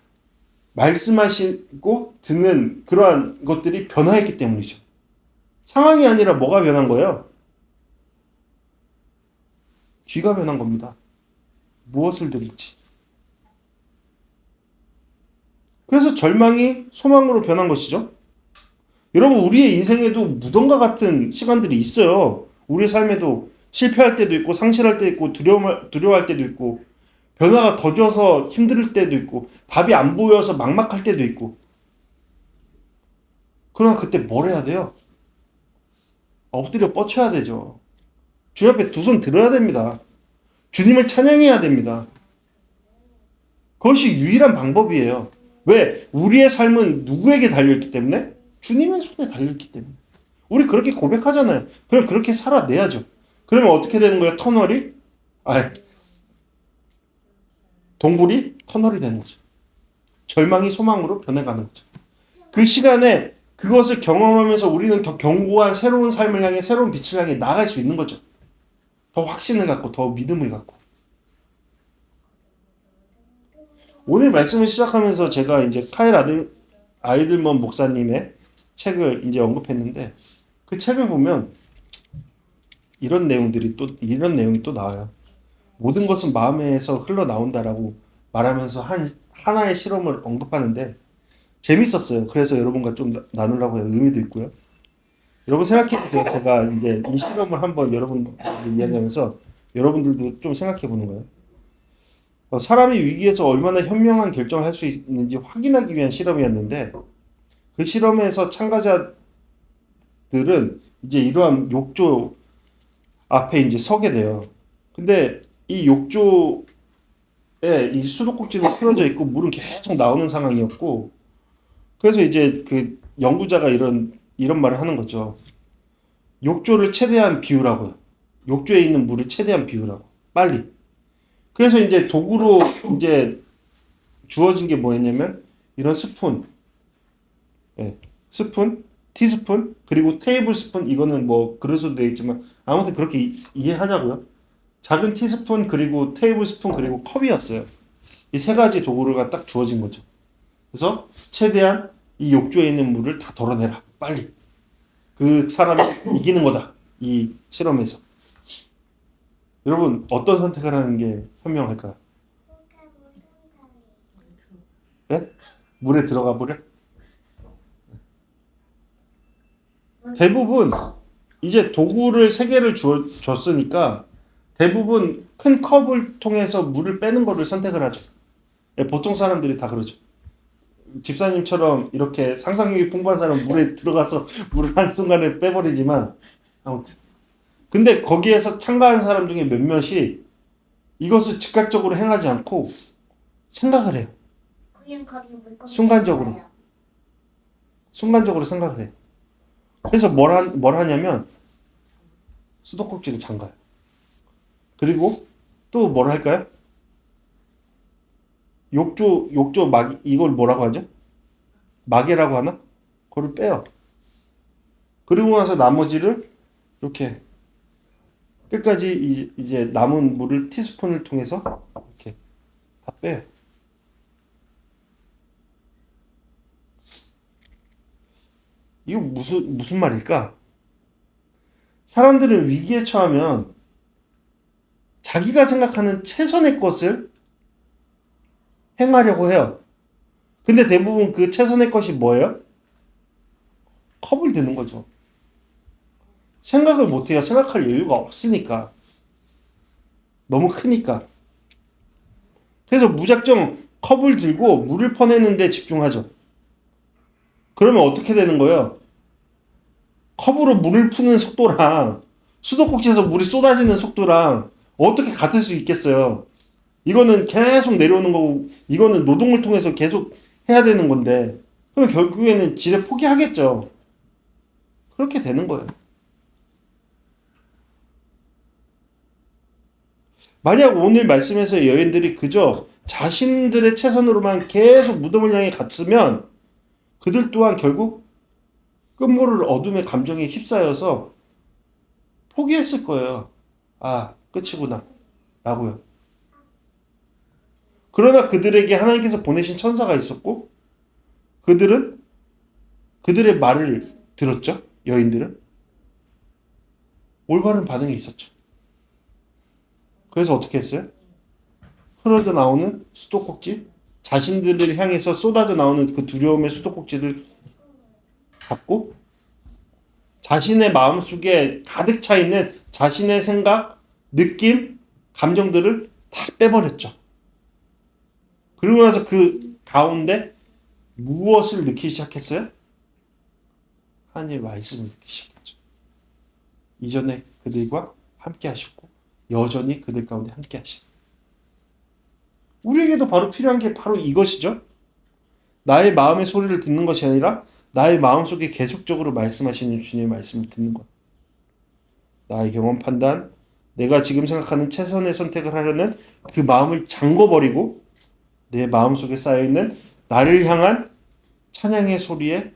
말씀하시고 듣는 그러한 것들이 변화했기 때문이죠. 상황이 아니라 뭐가 변한 거예요? 귀가 변한 겁니다. 무엇을 들을지. 그래서 절망이 소망으로 변한 것이죠. 여러분, 우리의 인생에도 무덤과 같은 시간들이 있어요. 우리의 삶에도 실패할 때도 있고 상실할 때도 있고 두려워할 때도 있고 변화가 더뎌서 힘들 때도 있고 답이 안 보여서 막막할 때도 있고. 그러나 그때 뭘 해야 돼요? 엎드려 뻗쳐야 되죠. 주님 앞에 두 손 들어야 됩니다. 주님을 찬양해야 됩니다. 그것이 유일한 방법이에요. 왜? 우리의 삶은 누구에게 달려있기 때문에? 주님의 손에 달려있기 때문에. 우리 그렇게 고백하잖아요. 그럼 그렇게 살아내야죠. 그러면 어떻게 되는 거예요? 동굴이 터널이 되는 거죠. 절망이 소망으로 변해가는 거죠. 그 시간에 그것을 경험하면서 우리는 더 견고한 새로운 삶을 향해 새로운 빛을 향해 나아갈 수 있는 거죠. 더 확신을 갖고 더 믿음을 갖고. 오늘 말씀을 시작하면서 제가 이제 카일 아이들먼 목사님의 책을 이제 언급했는데 그 책을 보면 이런 내용이 또 나와요. 모든 것은 마음에서 흘러나온다라고 말하면서 하나의 실험을 언급하는데 재밌었어요. 그래서 여러분과 좀 나누려고 해요. 의미도 있고요. 여러분 생각해 보세요. 제가 이제 이 실험을 한번 여러분들 이야기하면서 여러분들도 좀 생각해 보는 거예요. 사람이 위기에서 얼마나 현명한 결정을 할 수 있는지 확인하기 위한 실험이었는데 그 실험에서 참가자들은 이제 이러한 욕조 앞에 이제 서게 돼요. 근데 이 욕조에 이 수도꼭지는 틀어져 있고 물은 계속 나오는 상황이었고 그래서 이제 그 연구자가 이런 말을 하는 거죠. 욕조를 최대한 비우라고요. 욕조에 있는 물을 최대한 비우라고. 빨리. 그래서 이제 도구로 이제 주어진 게 뭐였냐면 이런 스푼, 스푼, 티스푼, 그리고 테이블 스푼, 이거는 뭐 그릇으로 되어 있지만 아무튼 그렇게 이해하자고요. 작은 티스푼, 그리고 테이블 스푼, 그리고 컵이었어요. 이 세 가지 도구가 딱 주어진 거죠. 그래서 최대한 이 욕조에 있는 물을 다 덜어내라. 빨리. 그 사람이 이기는 거다. 이 실험에서. 여러분 어떤 선택을 하는 게 현명할까요? 네? 물에 들어가 버려? 대부분 이제 도구를 세 개를 줬으니까 대부분 큰 컵을 통해서 물을 빼는 거를 선택을 하죠. 예, 보통 사람들이 다 그러죠. 집사님처럼 이렇게 상상력이 풍부한 사람은 물에 들어가서 물을 한순간에 빼버리지만 아무튼 근데 거기에서 참가한 사람 중에 몇몇이 이것을 즉각적으로 행하지 않고 생각을 해요. 그냥 거기 물고기 순간적으로. 있어요. 순간적으로 생각을 해요. 그래서 뭘 하냐면 수도꼭지를 잠가요. 그리고 또 뭘 할까요? 욕조 이걸 뭐라고 하죠? 마개라고 하나? 그걸 빼요. 그리고 나서 나머지를 이렇게 끝까지 이제 남은 물을 티스푼을 통해서 이렇게 다 빼요. 이거 무슨 말일까? 사람들은 위기에 처하면 자기가 생각하는 최선의 것을 행하려고 해요. 근데 대부분 그 최선의 것이 뭐예요? 컵을 드는 거죠. 생각을 못해요. 생각할 여유가 없으니까. 너무 크니까. 그래서 무작정 컵을 들고 물을 퍼내는 데 집중하죠. 그러면 어떻게 되는 거예요? 컵으로 물을 푸는 속도랑 수도꼭지에서 물이 쏟아지는 속도랑 어떻게 같을 수 있겠어요? 이거는 계속 내려오는 거고 이거는 노동을 통해서 계속 해야 되는 건데 그럼 결국에는 지레 포기하겠죠. 그렇게 되는 거예요. 만약 오늘 말씀에서 여인들이 그저 자신들의 최선으로만 계속 무덤을 향해 갔으면 그들 또한 결국 끝모를 어둠의 감정에 휩싸여서 포기했을 거예요. 아, 끝이구나. 라고요. 그러나 그들에게 하나님께서 보내신 천사가 있었고 그들은 그들의 말을 들었죠. 여인들은. 올바른 반응이 있었죠. 그래서 어떻게 했어요? 흐러져 나오는 수도꼭지, 자신들을 향해서 쏟아져 나오는 그 두려움의 수도꼭지를 잡고 자신의 마음속에 가득 차 있는 자신의 생각, 느낌, 감정들을 다 빼버렸죠. 그리고 나서 그 가운데 무엇을 느끼기 시작했어요? 하나님의 말씀을 느끼기 시작했죠. 이전에 그들과 함께 하셨고 여전히 그들 가운데 함께 하시는. 우리에게도 바로 필요한 게 바로 이것이죠. 나의 마음의 소리를 듣는 것이 아니라 나의 마음속에 계속적으로 말씀하시는 주님의 말씀을 듣는 것. 나의 경험 판단, 내가 지금 생각하는 최선의 선택을 하려는 그 마음을 잠궈버리고 내 마음속에 쌓여있는 나를 향한 찬양의 소리에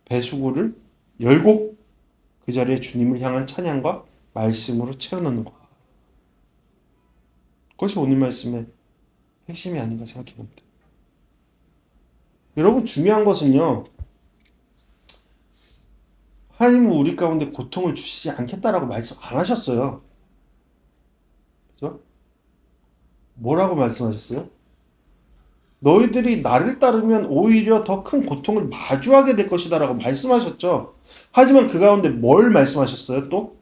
배수구를 열고 그 자리에 주님을 향한 찬양과 말씀으로 채워넣는 것. 그것이 오늘 말씀의 핵심이 아닌가 생각해 봅니다. 여러분 중요한 것은요. 하나님은 우리 가운데 고통을 주시지 않겠다라고 말씀 안 하셨어요. 그죠? 뭐라고 말씀하셨어요? 너희들이 나를 따르면 오히려 더 큰 고통을 마주하게 될 것이다라고 말씀하셨죠. 하지만 그 가운데 뭘 말씀하셨어요? 또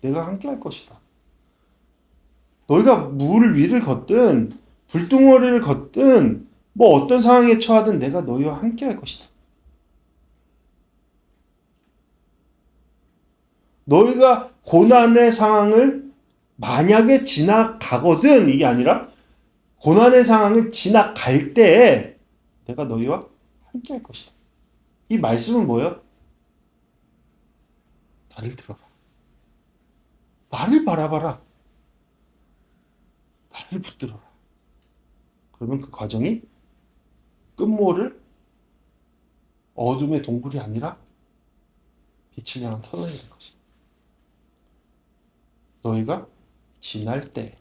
내가 함께 할 것이다. 너희가 물 위를 걷든 불덩어리를 걷든 뭐 어떤 상황에 처하든 내가 너희와 함께 할 것이다. 너희가 고난의 상황을 만약에 지나가거든 이게 아니라 고난의 상황을 지나갈 때에 내가 너희와 함께 할 것이다. 이 말씀은 뭐예요? 나를 들어라. 나를 바라봐라. 나를 붙들어라. 그러면 그 과정이 끝모를 어둠의 동굴이 아니라 빛을 향한 터널이 될 것이다. 너희가 지날 때.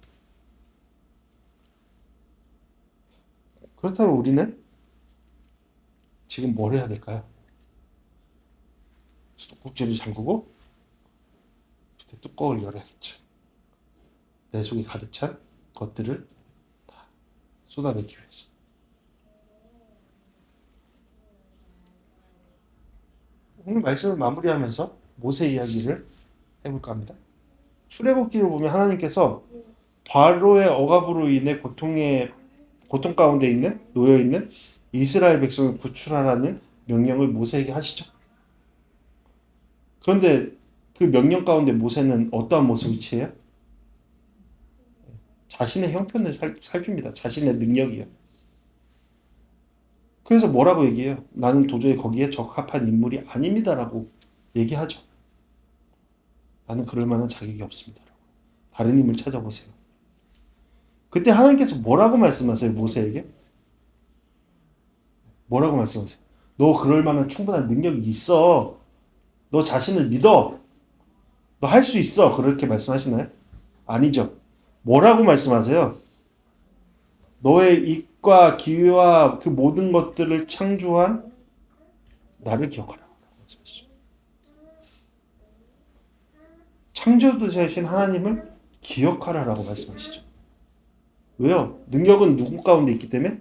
그렇다면 우리는 지금 뭘 해야 될까요? 수도꼭지를 잠그고 뚜껑을 열어야겠죠. 내 속에 가득 찬 것들을 다 쏟아내기 위해서. 오늘 말씀을 마무리하면서 모세 이야기를 해볼까 합니다. 출애굽기를 보면 하나님께서 바로의 억압으로 인해 고통 가운데 놓여 있는 이스라엘 백성을 구출하라는 명령을 모세에게 하시죠. 그런데 그 명령 가운데 모세는 어떠한 모습을 취해요? 자신의 형편을 살핍니다. 자신의 능력이요. 그래서 뭐라고 얘기해요? 나는 도저히 거기에 적합한 인물이 아닙니다라고 얘기하죠. 나는 그럴 만한 자격이 없습니다. 다른 힘을 찾아보세요. 그때 하나님께서 뭐라고 말씀하세요? 모세에게? 뭐라고 말씀하세요? 너 그럴 만한 충분한 능력이 있어. 너 자신을 믿어. 너 할 수 있어. 그렇게 말씀하시나요? 아니죠. 뭐라고 말씀하세요? 너의 입과 귀와 그 모든 것들을 창조한 나를 기억하라. 창조주신 하나님을 기억하라라고 말씀하시죠. 왜요? 능력은 누구 가운데 있기 때문에?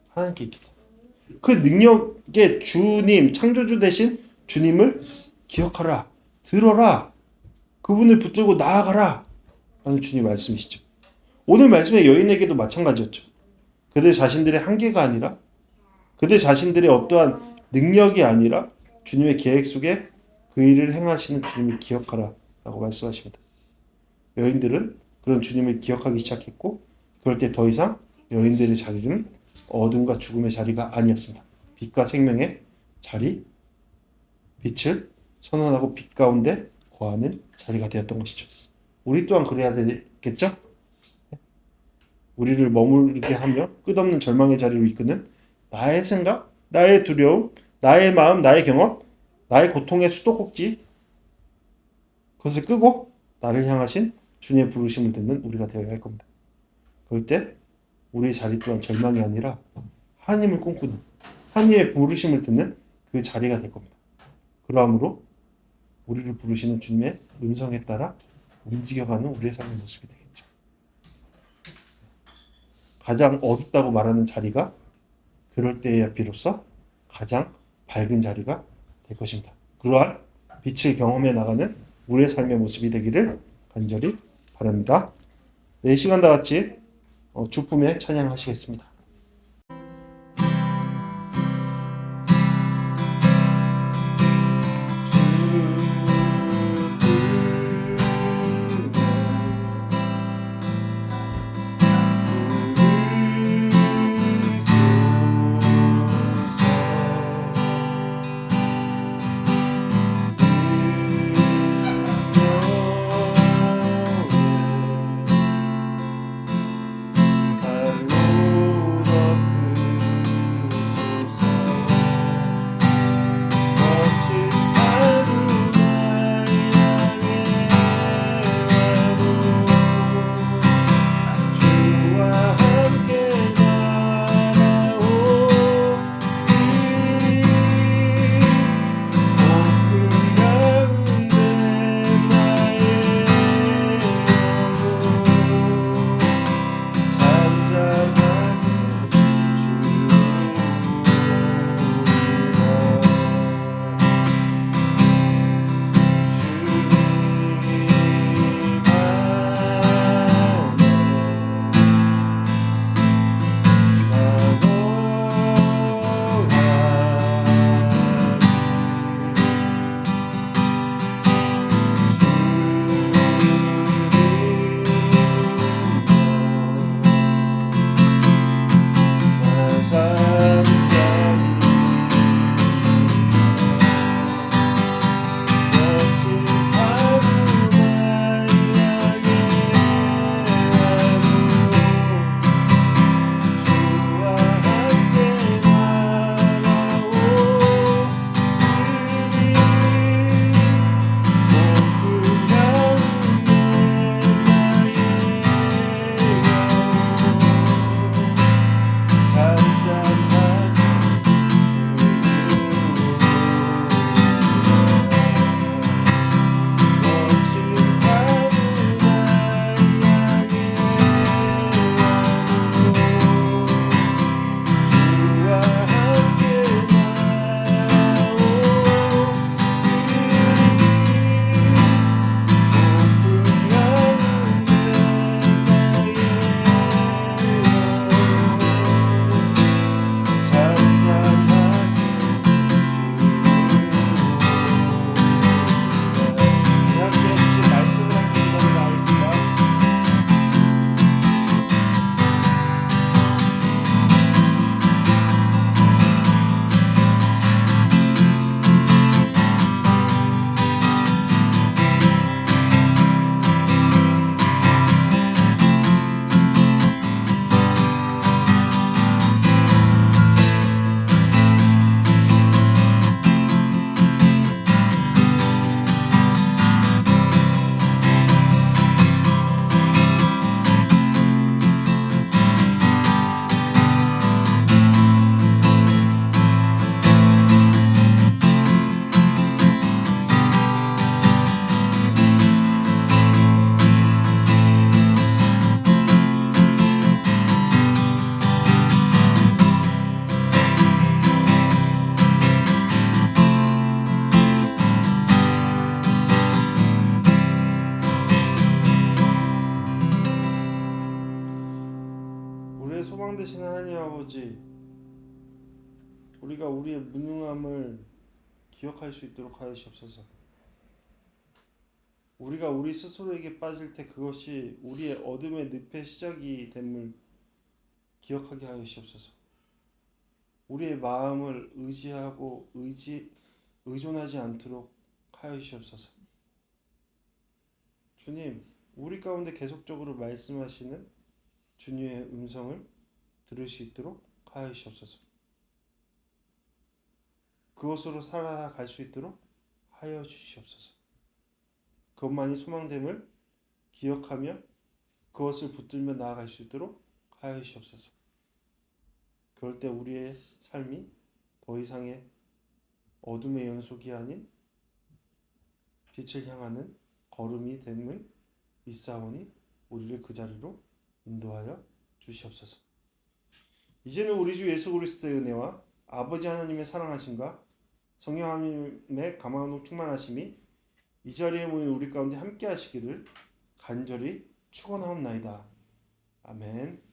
하나님께 있기 때문에. 그 능력의 주님, 창조주 되신 주님을 기억하라. 들어라. 그분을 붙들고 나아가라. 라는 주님 말씀이시죠. 오늘 말씀의 여인에게도 마찬가지였죠. 그들 자신들의 한계가 아니라 그들 자신들의 어떠한 능력이 아니라 주님의 계획 속에 그 일을 행하시는 주님을 기억하라 라고 말씀하십니다. 여인들은 그런 주님을 기억하기 시작했고 그럴 때 더 이상 여인들의 자리는 어둠과 죽음의 자리가 아니었습니다. 빛과 생명의 자리, 빛을 선언하고 빛 가운데 거하는 자리가 되었던 것이죠. 우리 또한 그래야 되겠죠? 우리를 머물게 하며 끝없는 절망의 자리로 이끄는 나의 생각, 나의 두려움, 나의 마음, 나의 경험, 나의 고통의 수도꼭지 그것을 끄고 나를 향하신 주님의 부르심을 듣는 우리가 되어야 할 겁니다. 그럴 때 우리의 자리 또한 절망이 아니라 하나님을 꿈꾸는 하나님의 부르심을 듣는 그 자리가 될 겁니다. 그러함으로 우리를 부르시는 주님의 음성에 따라 움직여가는 우리의 삶의 모습이 되겠죠. 가장 어둡다고 말하는 자리가 그럴 때에야 비로소 가장 밝은 자리가 될 것입니다. 그러한 빛을 경험해 나가는 우리의 삶의 모습이 되기를 간절히 바랍니다. 네, 이 시간 다 같이 주품에 찬양하시겠습니다. 할로 우리의 소망 되신 하나님 아버지, 우리가 우리의 무능함을 기억할 수 있도록 하시옵소서. 우리가 우리 스스로에게 빠질 때 그것이 우리의 어둠의 늪의 시작이 됨을 기억하게 하시옵소서. 우리의 마음을 의지하고 의존하지 않도록 하시옵소서. 주님, 우리 가운데 계속적으로 말씀하시는 주님의 음성을 들을 수 있도록 하시옵소서. 그것으로 살아갈 수 있도록 하여 주시옵소서. 그것만이 소망됨을 기억하며 그것을 붙들며 나아갈 수 있도록 하여 주시옵소서. 그럴 때 우리의 삶이 더 이상의 어둠의 연속이 아닌 빛을 향하는 걸음이 됨을 믿사오니 우리를 그 자리로 인도하여 주시옵소서. 이제는 우리 주 예수 그리스도의 은혜와 아버지 하나님의 사랑하심과 성령 하나님의 감화로 충만하심이 이 자리에 모인 우리 가운데 함께 하시기를 간절히 축원하옵나이다. 아멘.